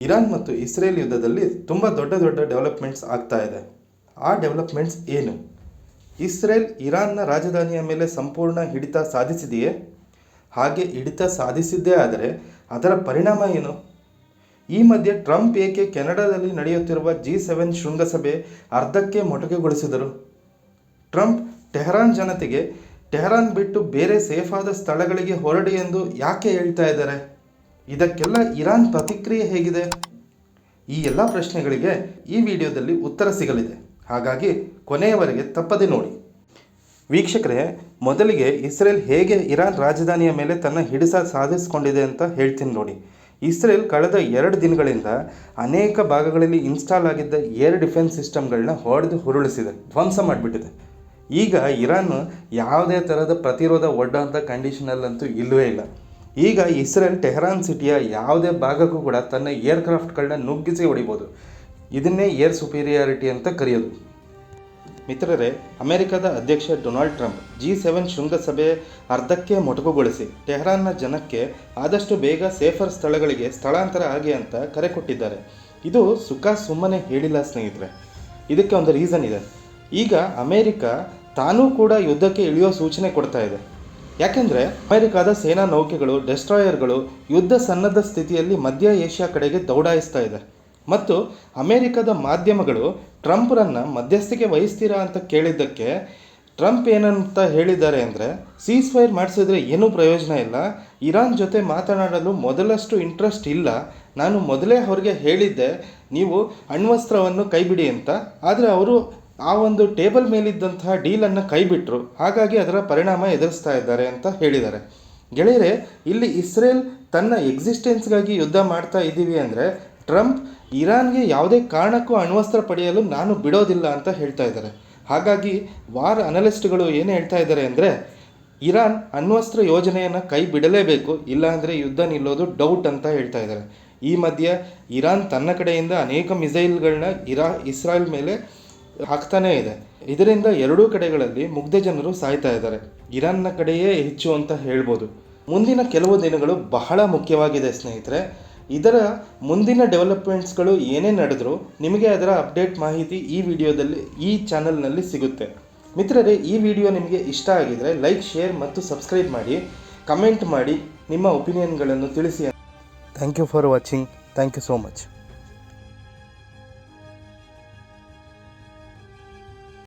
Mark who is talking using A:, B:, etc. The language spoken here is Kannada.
A: ಇರಾನ್ ಮತ್ತು ಇಸ್ರೇಲ್ ಯುದ್ಧದಲ್ಲಿ ತುಂಬ ದೊಡ್ಡ ಡೆವಲಪ್ಮೆಂಟ್ಸ್ ಆಗ್ತಾ ಇದೆ. ಆ ಡೆವಲಪ್ಮೆಂಟ್ಸ್ ಏನು? ಇಸ್ರೇಲ್ ಇರಾನ್ನ ರಾಜಧಾನಿಯ ಮೇಲೆ ಸಂಪೂರ್ಣ ಹಿಡಿತ ಸಾಧಿಸಿದೆಯೇ? ಹಾಗೆ ಹಿಡಿತ ಸಾಧಿಸಿದ್ದೇ ಆದರೆ ಅದರ ಪರಿಣಾಮ ಏನು? ಈ ಮಧ್ಯೆ ಟ್ರಂಪ್ ಏಕೆ ಕೆನಡಾದಲ್ಲಿ ನಡೆಯುತ್ತಿರುವ G7 ಶೃಂಗಸಭೆ ಅರ್ಧಕ್ಕೆ ಮೊಟಕುಗೊಳಿಸಿದರು? ಟ್ರಂಪ್ ಟೆಹರಾನ್ ಜನತೆಗೆ ಟೆಹರಾನ್ ಬಿಟ್ಟು ಬೇರೆ ಸೇಫಾದ ಸ್ಥಳಗಳಿಗೆ ಹೊರಡಿ ಎಂದು ಯಾಕೆ ಹೇಳ್ತಾ ಇದ್ದಾರೆ? ಇದಕ್ಕೆಲ್ಲ ಇರಾನ್ ಪ್ರತಿಕ್ರಿಯೆ ಹೇಗಿದೆ? ಈ ಎಲ್ಲ ಪ್ರಶ್ನೆಗಳಿಗೆ ಈ ವಿಡಿಯೋದಲ್ಲಿ ಉತ್ತರ ಸಿಗಲಿದೆ. ಹಾಗಾಗಿ ಕೊನೆಯವರೆಗೆ ತಪ್ಪದೆ ನೋಡಿ. ವೀಕ್ಷಕರೇ, ಮೊದಲಿಗೆ ಇಸ್ರೇಲ್ ಹೇಗೆ ಇರಾನ್ ರಾಜಧಾನಿಯ ಮೇಲೆ ತನ್ನ ಹಿಡಿತ ಸಾಧಿಸಿಕೊಂಡಿದೆ ಅಂತ ಹೇಳ್ತೀನಿ ನೋಡಿ. ಇಸ್ರೇಲ್ ಕಳೆದ 2 ದಿನಗಳಿಂದ ಅನೇಕ ಭಾಗಗಳಲ್ಲಿ ಇನ್ಸ್ಟಾಲ್ ಆಗಿದ್ದ ಏರ್ ಡಿಫೆನ್ಸ್ ಸಿಸ್ಟಮ್ಗಳನ್ನ ಹೊಡೆದು ಉರುಳಿಸಿದೆ, ಧ್ವಂಸ ಮಾಡಿಬಿಟ್ಟಿದೆ. ಈಗ ಇರಾನ್ ಯಾವುದೇ ಥರದ ಪ್ರತಿರೋಧ ಒಡ್ಡೋಂಥ ಕಂಡೀಷನಲ್ಲಂತೂ ಇಲ್ಲವೇ ಇಲ್ಲ. ಈಗ ಇಸ್ರೇಲ್ ಟೆಹರಾನ್ ಸಿಟಿಯ ಯಾವುದೇ ಭಾಗಕ್ಕೂ ಕೂಡ ತನ್ನ ಏರ್ಕ್ರಾಫ್ಟ್ಗಳನ್ನ ನುಗ್ಗಿಸಿ ಹೊಡಿಬೋದು. ಇದನ್ನೇ ಏರ್ ಸುಪೀರಿಯಾರಿಟಿ ಅಂತ ಕರೆಯೋದು. ಮಿತ್ರರೇ, ಅಮೆರಿಕದ ಅಧ್ಯಕ್ಷ ಡೊನಾಲ್ಡ್ ಟ್ರಂಪ್ G7 ಶೃಂಗಸಭೆ ಅರ್ಧಕ್ಕೆ ಮೊಟಕುಗೊಳಿಸಿ ಟೆಹರಾನ್ನ ಜನಕ್ಕೆ ಆದಷ್ಟು ಬೇಗ ಸೇಫರ್ ಸ್ಥಳಗಳಿಗೆ ಸ್ಥಳಾಂತರ ಆಗಿ ಅಂತ ಕರೆ ಕೊಟ್ಟಿದ್ದಾರೆ. ಇದು ಸುಖ ಸುಮ್ಮನೆ ಹೇಳಿಲ್ಲ ಸ್ನೇಹಿತರೆ, ಇದಕ್ಕೆ ಒಂದು ರೀಸನ್ ಇದೆ. ಈಗ ಅಮೆರಿಕ ತಾನೂ ಕೂಡ ಯುದ್ಧಕ್ಕೆ ಇಳಿಯೋ ಸೂಚನೆ ಕೊಡ್ತಾ ಇದೆ. ಯಾಕೆಂದರೆ ಅಮೆರಿಕದ ಸೇನಾ ನೌಕೆಗಳು, ಡೆಸ್ಟ್ರಾಯರ್ಗಳು ಯುದ್ಧ ಸನ್ನದ್ಧ ಸ್ಥಿತಿಯಲ್ಲಿ ಮಧ್ಯ ಏಷ್ಯಾ ಕಡೆಗೆ ದೌಡಾಯಿಸ್ತಾ ಇದೆ. ಮತ್ತು ಅಮೆರಿಕದ ಮಾಧ್ಯಮಗಳು ಟ್ರಂಪ್ರನ್ನು ಮಧ್ಯಸ್ಥಿಕೆ ವಹಿಸ್ತೀರಾ ಅಂತ ಕೇಳಿದ್ದಕ್ಕೆ ಟ್ರಂಪ್ ಏನಂತ ಹೇಳಿದ್ದಾರೆ ಅಂದರೆ, ಸೀಸ್ ಫೈರ್ ಮಾಡಿಸಿದ್ರೆ ಏನೂ ಪ್ರಯೋಜನ ಇಲ್ಲ, ಇರಾನ್ ಜೊತೆ ಮಾತನಾಡಲು ಮೊದಲಷ್ಟು ಇಂಟ್ರೆಸ್ಟ್ ಇಲ್ಲ, ನಾನು ಮೊದಲೇ ಅವ್ರಿಗೆ ಹೇಳಿದ್ದೆ ನೀವು ಅಣ್ವಸ್ತ್ರವನ್ನು ಕೈಬಿಡಿ ಅಂತ, ಆದರೆ ಅವರು ಆ ಒಂದು ಟೇಬಲ್ ಮೇಲಿದ್ದಂತಹ ಡೀಲನ್ನು ಕೈಬಿಟ್ಟರು, ಹಾಗಾಗಿ ಅದರ ಪರಿಣಾಮ ಎದುರಿಸ್ತಾ ಇದ್ದಾರೆ ಅಂತ ಹೇಳಿದ್ದಾರೆ. ಗೆಳೆಯರೆ, ಇಲ್ಲಿ ಇಸ್ರೇಲ್ ತನ್ನ ಎಕ್ಸಿಸ್ಟೆನ್ಸ್ಗಾಗಿ ಯುದ್ಧ ಮಾಡ್ತಾ ಇದ್ದೀವಿ ಅಂದರೆ ಟ್ರಂಪ್ ಇರಾನ್ಗೆ ಯಾವುದೇ ಕಾರಣಕ್ಕೂ ಅಣ್ವಸ್ತ್ರ ಪಡೆಯಲು ನಾನು ಬಿಡೋದಿಲ್ಲ ಅಂತ ಹೇಳ್ತಾ ಇದ್ದಾರೆ. ಹಾಗಾಗಿ ವಾರ್ ಅನಲಿಸ್ಟ್ಗಳು ಏನು ಹೇಳ್ತಾ ಇದ್ದಾರೆ ಅಂದರೆ, ಇರಾನ್ ಅಣ್ವಸ್ತ್ರ ಯೋಜನೆಯನ್ನು ಕೈ ಬಿಡಲೇಬೇಕು, ಇಲ್ಲಾಂದರೆ ಯುದ್ಧ ನಿಲ್ಲೋದು ಡೌಟ್ ಅಂತ ಹೇಳ್ತಾ ಇದ್ದಾರೆ. ಈ ಮಧ್ಯೆ ಇರಾನ್ ತನ್ನ ಕಡೆಯಿಂದ ಅನೇಕ ಮಿಸೈಲ್ಗಳನ್ನ ಇಸ್ರೇಲ್ ಮೇಲೆ ಹಾಕ್ತಾನೇ ಇದೆ. ಇದರಿಂದ ಎರಡೂ ಕಡೆಗಳಲ್ಲಿ ಮುಗ್ಧ ಜನರು ಸಾಯ್ತಾ ಇದ್ದಾರೆ. ಇರಾನ್ನ ಕಡೆಯೇ ಹೆಚ್ಚು ಅಂತ ಹೇಳ್ಬೋದು. ಮುಂದಿನ ಕೆಲವು ದಿನಗಳು ಬಹಳ ಮುಖ್ಯವಾಗಿದೆ ಸ್ನೇಹಿತರೆ. ಇದರ ಮುಂದಿನ ಡೆವಲಪ್ಮೆಂಟ್ಸ್ಗಳು ಏನೇ ನಡೆದರೂ ನಿಮಗೆ ಅದರ ಅಪ್ಡೇಟ್ ಮಾಹಿತಿ ಈ ವಿಡಿಯೋದಲ್ಲಿ, ಈ ಚಾನಲ್ನಲ್ಲಿ ಸಿಗುತ್ತೆ. ಮಿತ್ರರೇ, ಈ ವಿಡಿಯೋ ನಿಮಗೆ ಇಷ್ಟ ಆಗಿದರೆ ಲೈಕ್, ಶೇರ್ ಮತ್ತು ಸಬ್ಸ್ಕ್ರೈಬ್ ಮಾಡಿ, ಕಮೆಂಟ್ ಮಾಡಿ, ನಿಮ್ಮ ಒಪಿನಿಯನ್ಗಳನ್ನು ತಿಳಿಸಿ. Thank you for watching. Thank you so much.